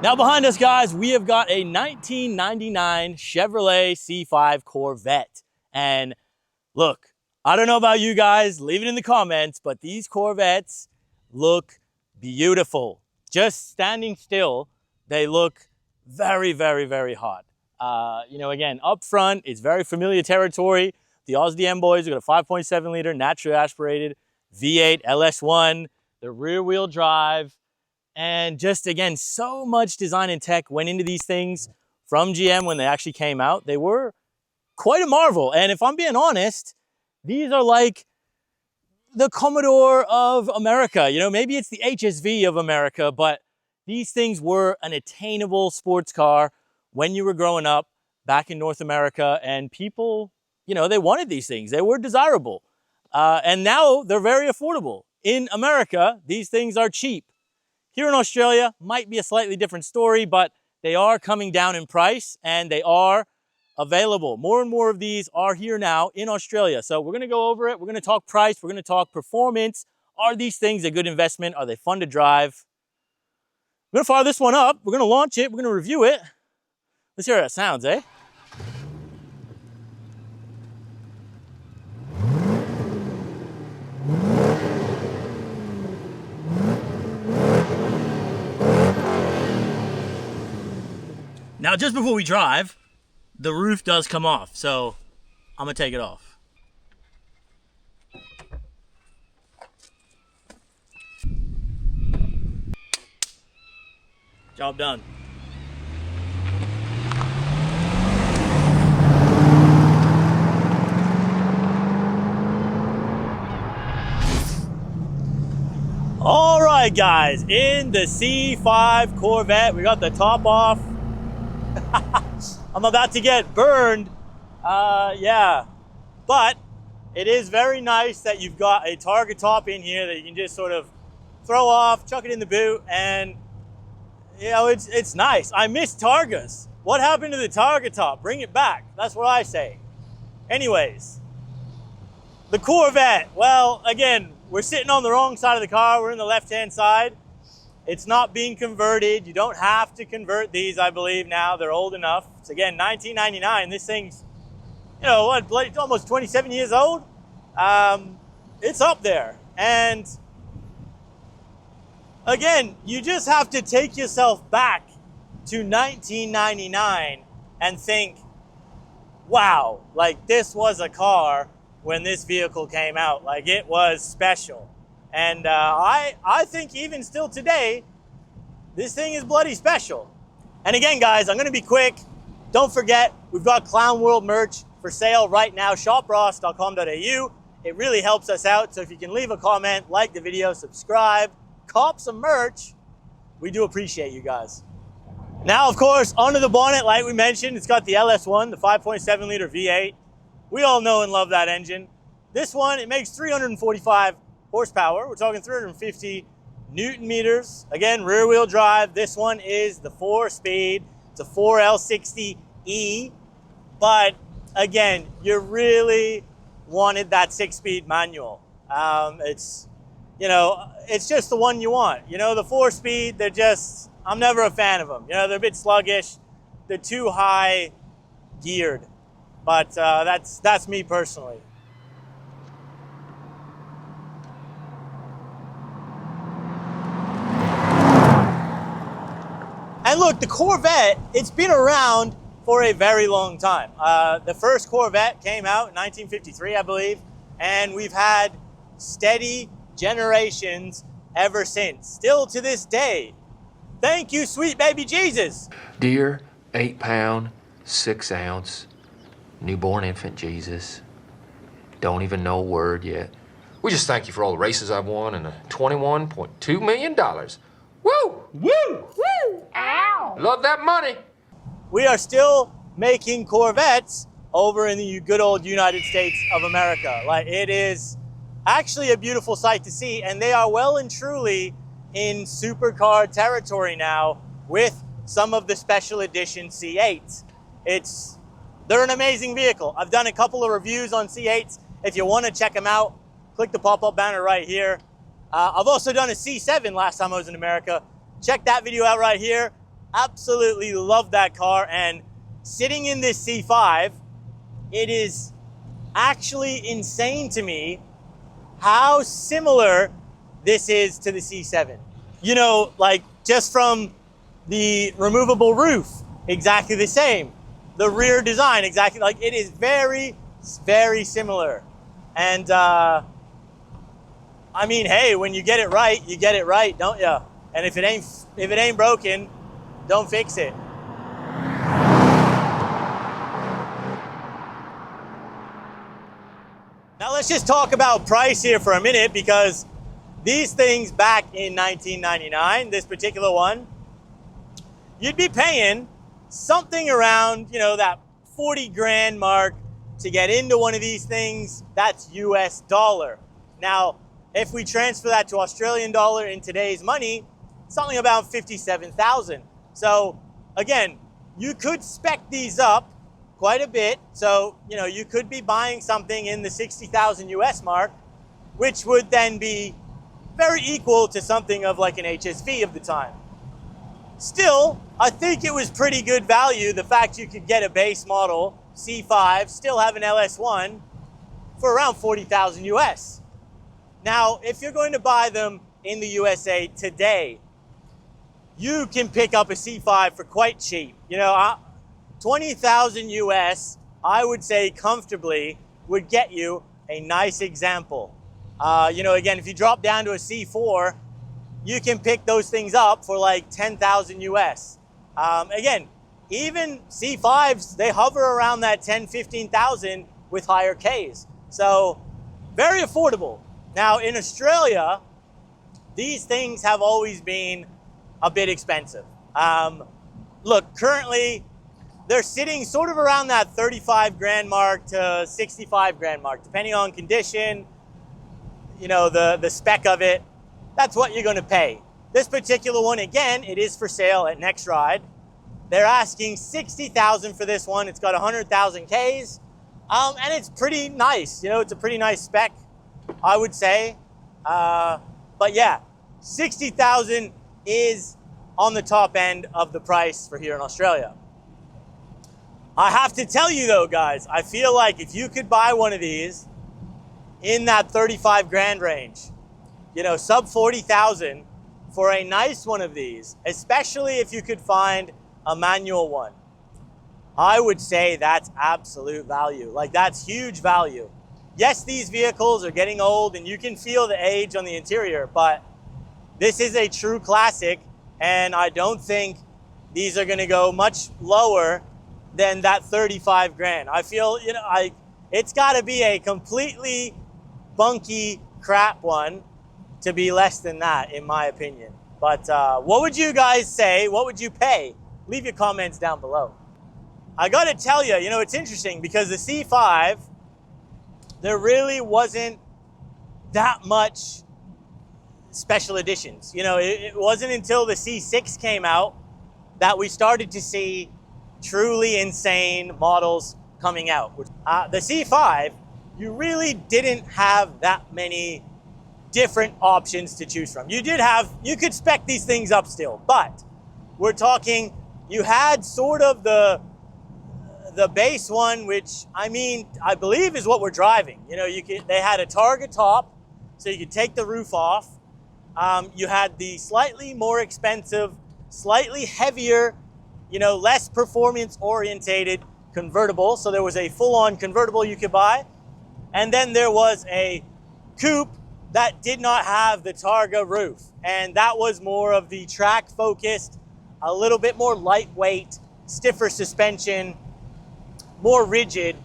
Now behind us, guys, we have got a 1999 Chevrolet C5 Corvette. And look, I don't know about you guys, leave it in the comments, but these Corvettes look beautiful. Just standing still, they look very, very, very hot. You know, again, up front, it's very familiar territory. The OzDM boys have got a 5.7 liter naturally aspirated V8 LS1, the rear wheel drive. And just, again, so much design and tech went into these things from GM when they actually came out. They were quite a marvel. And if I'm being honest, these are like the Commodore of America. You know, maybe it's the HSV of America, but these things were an attainable sports car when you were growing up back in North America. And people, you know, they wanted these things. They were desirable. And now they're very affordable. In America, these things are cheap. Here in Australia, might be a slightly different story, but they are coming down in price and they are available. More and more of these are here now in Australia. So we're gonna go over it. We're gonna talk price. We're gonna talk performance. Are these things a good investment? Are they fun to drive? We're gonna fire this one up. We're gonna launch it. We're gonna review it. Let's hear how it sounds, eh? Now, just before we drive, the roof does come off, so I'm gonna take it off. Job done. All right, guys, in the C5 Corvette, we got the top off. I'm about to get burned, yeah, but it is very nice that you've got a Targa top in here that you can just sort of throw off, chuck it in the boot, and you know, it's nice. I miss Targas. What happened to the Targa top? Bring it back. That's what I say. Anyways, the Corvette, well, again, we're sitting on the wrong side of the car. We're in the left-hand side. It's not being converted. You don't have to convert these, I believe, now. They're old enough. It's, again, 1999. This thing's, you know, what, it's almost 27 years old. It's up there. And, again, you just have to take yourself back to 1999 and think, wow, like, this was a car when this vehicle came out. Like, it was special. And I think even still today, this thing is bloody special. And again, guys, I'm gonna be quick. Don't forget, we've got Clown World merch for sale right now, shopross.com.au. It really helps us out. So if you can leave a comment, like the video, subscribe, cop some merch, we do appreciate you guys. Now, of course, onto the bonnet, like we mentioned, it's got the LS1, the 5.7 liter V8. We all know and love that engine. This one, it makes 345 horsepower. We're talking 350 Newton meters. Again, rear wheel drive. This one is the 4-speed. It's a 4L60E. But again, you really wanted that 6-speed manual. It's, you know, it's just the one you want. You know, the 4-speed, they're just, I'm never a fan of them. You know, they're a bit sluggish. They're too high geared. But that's me personally. And look, the Corvette, it's been around for a very long time. The first Corvette came out in 1953, I believe, and we've had steady generations ever since, still to this day. Thank you, sweet baby Jesus. Dear 8-pound, 6-ounce, newborn infant Jesus, don't even know a word yet. We just thank you for all the races I've won and the $21.2 million. Woo! Woo! Woo! Ow! Love that money. We are still making Corvettes over in the good old United States of America. Like, it is actually a beautiful sight to see, and they are well and truly in supercar territory now with some of the special edition C8s. They're an amazing vehicle. I've done a couple of reviews on C8s. If you want to check them out, click the pop-up banner right here. I've also done a C7 last time I was in America. Check that video out right here. absolutely love that car. And sitting in this C5, it is actually insane to me how similar this is to the C7. You know, like just from the removable roof, exactly the same. The rear design, exactly like it is very, very similar. And I mean, hey, when you get it right, don't you? And if it ain't broken, don't fix it. Now let's just talk about price here for a minute, because these things back in 1999, this particular one, you'd be paying something around, you know, that 40 grand mark to get into one of these things. That's US dollar. Now, if we transfer that to Australian dollar in today's money, something about 57,000. So again, you could spec these up quite a bit. So, you know, you could be buying something in the 60,000 US mark, which would then be very equal to something of like an HSV of the time. Still, I think it was pretty good value, the fact you could get a base model C5, still have an LS1 for around 40,000 US. Now, if you're going to buy them in the USA today, you can pick up a C5 for quite cheap. You know, 20,000 US, I would say comfortably, would get you a nice example. You know, again, if you drop down to a C4, you can pick those things up for like 10,000 US. Again, even C5s, they hover around that 10, 15,000 with higher Ks. So very affordable. Now in Australia, these things have always been a bit expensive. Look, currently they're sitting sort of around that 35 grand mark to 65 grand mark, depending on condition, you know, the spec of it. That's what you're going to pay. This particular one, again, it is for sale at Next Ride. They're asking 60,000 for this one. It's got 100,000 Ks, and it's pretty nice. You know, it's a pretty nice spec, I would say. But yeah, 60,000 is on the top end of the price for here in Australia. I have to tell you though, guys, I feel like if you could buy one of these in that 35 grand range, you know, sub 40,000 for a nice one of these, especially if you could find a manual one, I would say that's absolute value. Like, that's huge value. Yes, these vehicles are getting old and you can feel the age on the interior, but this is a true classic, and I don't think these are gonna go much lower than that 35 grand. I feel, you know, it's gotta be a completely bunky crap one to be less than that, in my opinion. But what would you guys say? What would you pay? Leave your comments down below. I gotta tell you, you know, it's interesting because the C5, there really wasn't that much special editions. You know, it wasn't until the C6 came out that we started to see truly insane models coming out. The C5, you really didn't have that many different options to choose from. You could spec these things up still, but we're talking, you had sort of the base one, which I mean, I believe is what we're driving. You know, they had a target top, so you could take the roof off. You had the slightly more expensive, slightly heavier, you know, less performance orientated convertible. So there was a full-on convertible you could buy. And then there was a coupe that did not have the Targa roof. And that was more of the track focused, a little bit more lightweight, stiffer suspension, more rigid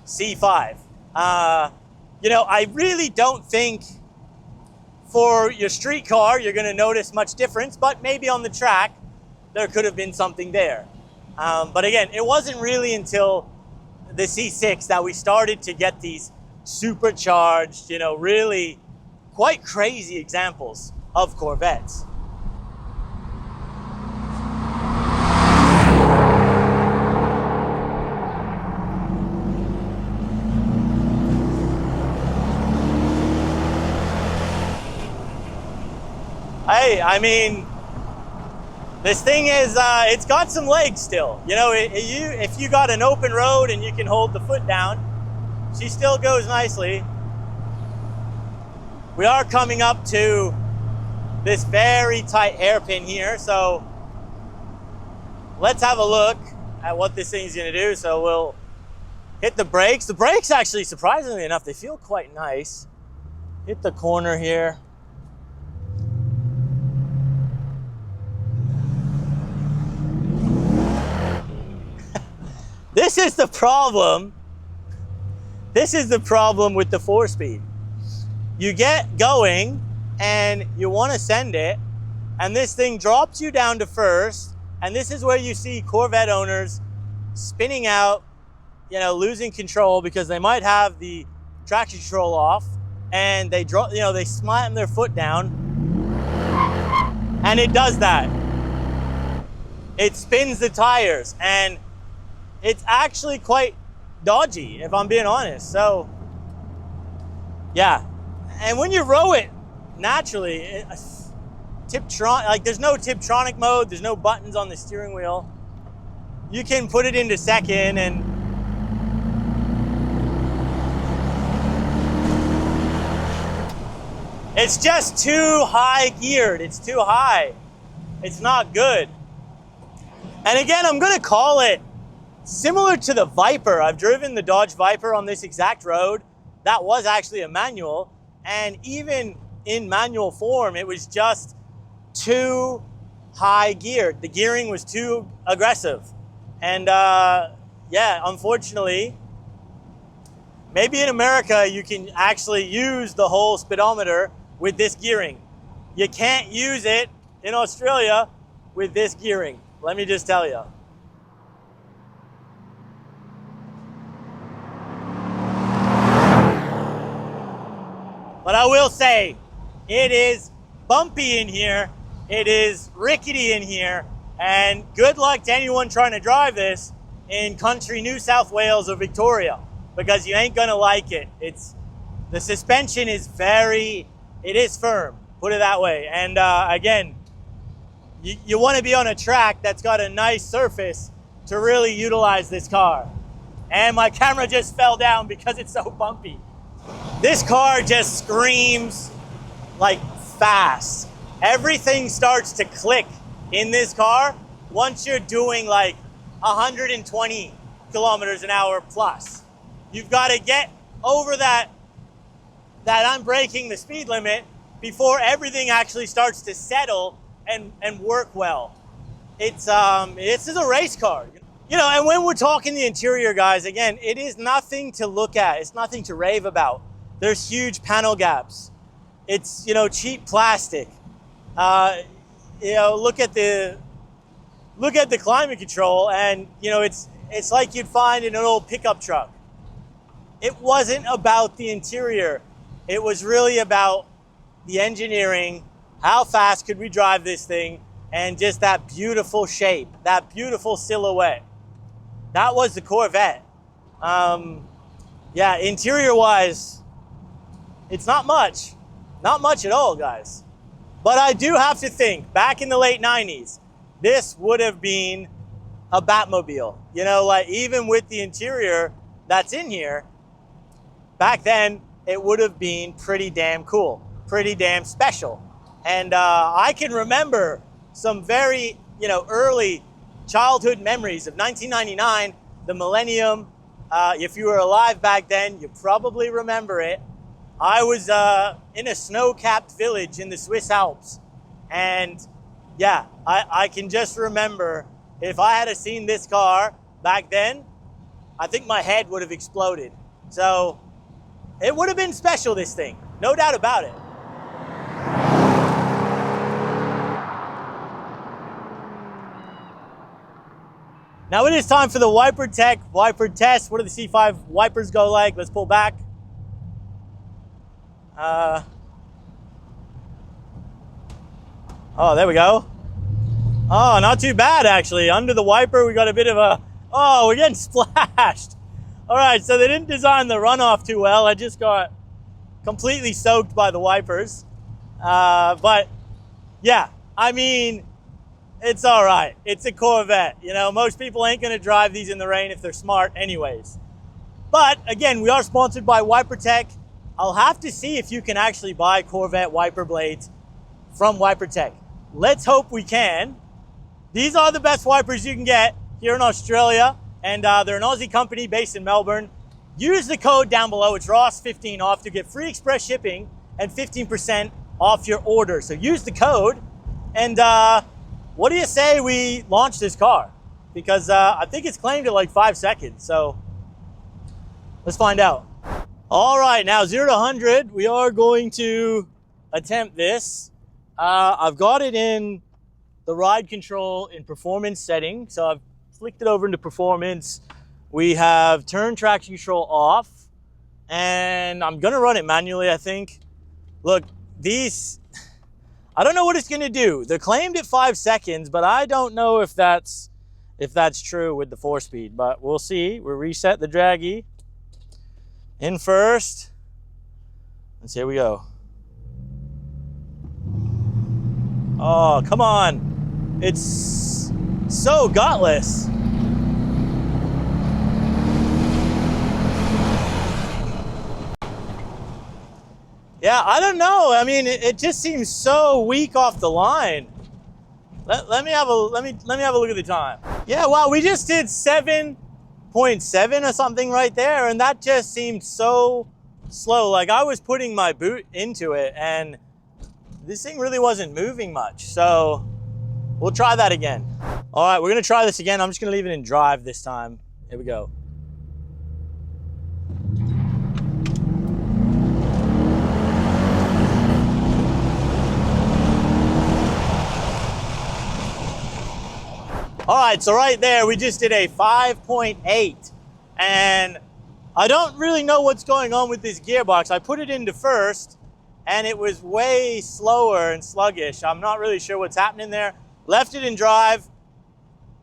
C5. You know, I really don't think for your street car, you're gonna notice much difference, but maybe on the track, there could have been something there. But again, it wasn't really until the C6 that we started to get these supercharged, you know, really quite crazy examples of Corvettes. Hey, I mean, This thing is, it's got some legs still. You know, if you got an open road and you can hold the foot down, she still goes nicely. We are coming up to this very tight hairpin here, so let's have a look at what this thing's gonna do. So we'll hit the brakes. The brakes actually, surprisingly enough, they feel quite nice. Hit the corner here. This is the problem. This is the problem with the 4-speed. You get going and you want to send it, and this thing drops you down to first, and this is where you see Corvette owners spinning out, you know, losing control because they might have the traction control off, and they drop, you know, they slam their foot down, and it does that. It spins the tires, and it's actually quite dodgy, if I'm being honest. So, yeah. And when you row it naturally, Tiptronic, like there's no Tiptronic mode, there's no buttons on the steering wheel. You can put it into second and it's just too high geared. It's too high. It's not good. And again, I'm gonna call it similar to the Viper. I've driven the Dodge Viper on this exact road. That was actually a manual. And even in manual form, it was just too high geared. The gearing was too aggressive. And yeah, unfortunately, maybe in America, you can actually use the whole speedometer with this gearing. You can't use it in Australia with this gearing. Let me just tell you. But I will say, it is bumpy in here, it is rickety in here, and good luck to anyone trying to drive this in country New South Wales or Victoria, because you ain't gonna like it. The suspension is it is firm, put it that way. And again, you wanna be on a track that's got a nice surface to really utilize this car. And my camera just fell down because it's so bumpy. This car just screams like fast. Everything starts to click in this car once you're doing like 120 kilometers an hour plus. You've got to get over that I'm breaking the speed limit before everything actually starts to settle and work well. This is a race car. You know, and when we're talking the interior, guys, again, it is nothing to look at. It's nothing to rave about. There's huge panel gaps. It's, you know, cheap plastic. You know, look at the climate control, and you know, it's like you'd find in an old pickup truck. It wasn't about the interior. It was really about the engineering. How fast could we drive this thing? And just that beautiful shape, that beautiful silhouette. That was the Corvette. Yeah, interior-wise, it's not much. Not much at all, guys. But I do have to think, back in the late 90s, this would have been a Batmobile. You know, like even with the interior that's in here, back then, it would have been pretty damn cool, pretty damn special. And I can remember some very, you know, early childhood memories of 1999, the millennium. If you were alive back then, you probably remember it. I was in a snow-capped village in the Swiss Alps. And yeah, I can just remember if I had seen this car back then, I think my head would have exploded. So it would have been special, this thing, no doubt about it. Now it is time for the wiper test. What do the C5 wipers go like? Let's pull back. Oh, there we go. Oh, not too bad, actually. Under the wiper, we got a bit of a... Oh, we're getting splashed. All right, so they didn't design the runoff too well. I just got completely soaked by the wipers. But, yeah, I mean, It's all right. It's a Corvette. You know, most people ain't gonna drive these in the rain if they're smart anyways. But again, we are sponsored by WiperTech. I'll have to see if you can actually buy Corvette wiper blades from WiperTech. Let's hope we can. These are the best wipers you can get here in Australia, and they're an Aussie company based in Melbourne. Use the code down below, it's ROSS15 off, to get free express shipping and 15% off your order. So use the code, and what do you say we launch this car? Because I think it's claimed at like 5 seconds, so let's find out. All right, now 0 to 100, we are going to attempt this. I've got it in the ride control in performance setting, so I've flicked it over into performance. We have turn traction control off, and I'm gonna run it manually, I think. Look, these, I don't know what it's gonna do. They're claimed at 5 seconds, but I don't know if that's true with the 4-speed, but we'll see. We'll reset the draggy in first. Let's see, here we go. Oh, come on. It's so gutless. Yeah, I don't know. I mean, it just seems so weak off the line. Let me have a look at the time. Yeah, wow, we just did 7.7 or something right there, and that just seemed so slow. Like, I was putting my boot into it, and this thing really wasn't moving much. So we'll try that again. All right, we're gonna try this again. I'm just gonna leave it in drive this time. Here we go. All right, so right there, we just did a 5.8, and I don't really know what's going on with this gearbox. I put it into first, and it was way slower and sluggish. I'm not really sure what's happening there. Left it in drive.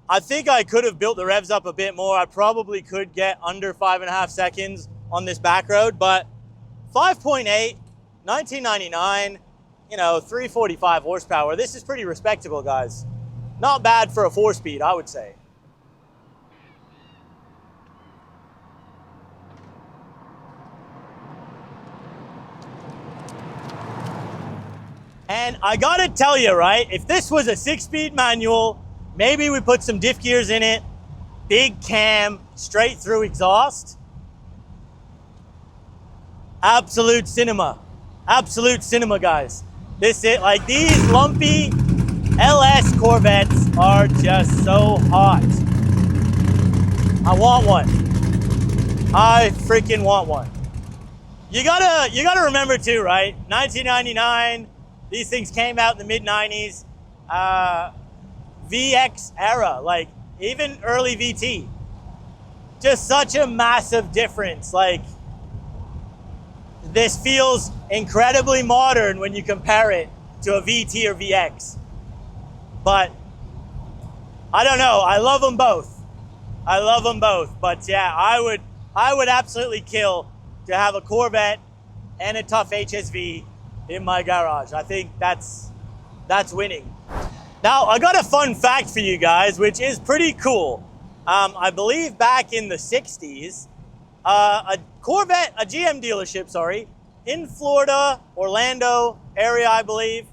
I think I could have built the revs up a bit more. I probably could get under 5.5 seconds on this back road, but 5.8, 1999, you know, 345 horsepower. This is pretty respectable, guys. Not bad for a 4-speed, I would say. And I gotta tell you, right, if this was a 6-speed manual, maybe we put some diff gears in it, big cam, straight through exhaust. Absolute cinema. Absolute cinema, guys. This is like these lumpy LS Corvettes are just so hot. I want one. I freaking want one. You gotta remember too, right? 1999, these things came out in the mid-90s. VX era, like even early VT. Just such a massive difference. Like, this feels incredibly modern when you compare it to a VT or VX. But I don't know. I love them both. I love them both. But yeah, I would absolutely kill to have a Corvette and a tough HSV in my garage. I think that's winning. Now, I got a fun fact for you guys, which is pretty cool. I believe back in the 60s, a GM dealership, sorry, in Florida, Orlando area, I believe,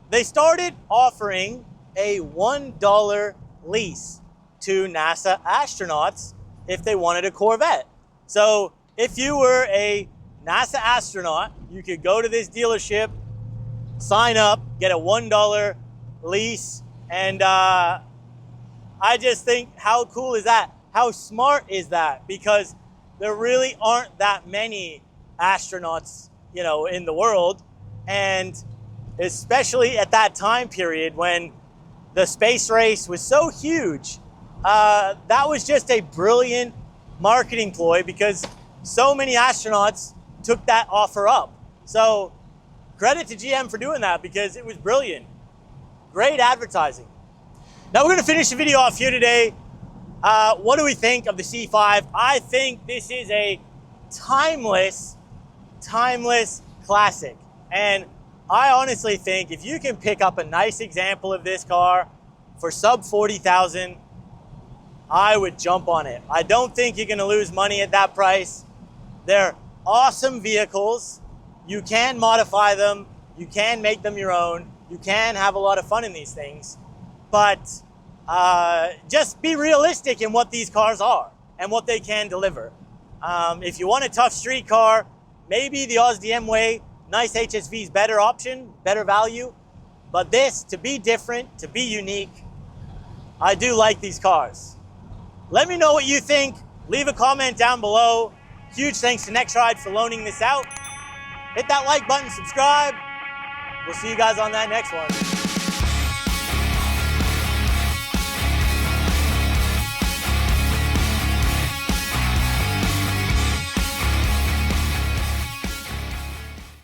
they started offering a $1 lease to NASA astronauts if they wanted a Corvette. So if you were a NASA astronaut, you could go to this dealership, sign up, get a $1 lease, and I just think, how cool is that? How smart is that? Because there really aren't that many astronauts, you know, in the world, and especially at that time period when the space race was so huge, that was just a brilliant marketing ploy because so many astronauts took that offer up. So credit to GM for doing that because it was brilliant. Great advertising. Now we're gonna finish the video off here today. What do we think of the C5? I think this is a timeless classic. And I honestly think if you can pick up a nice example of this car for sub 40,000, I would jump on it. I don't think you're gonna lose money at that price. They're awesome vehicles. You can modify them. You can make them your own. You can have a lot of fun in these things. But just be realistic in what these cars are and what they can deliver. If you want a tough street car, maybe the OzDM way, nice HSV's better option, better value. But this, to be different, to be unique, I do like these cars. Let me know what you think. Leave a comment down below. Huge thanks to Nextride for loaning this out. Hit that like button, subscribe. We'll see you guys on that next one.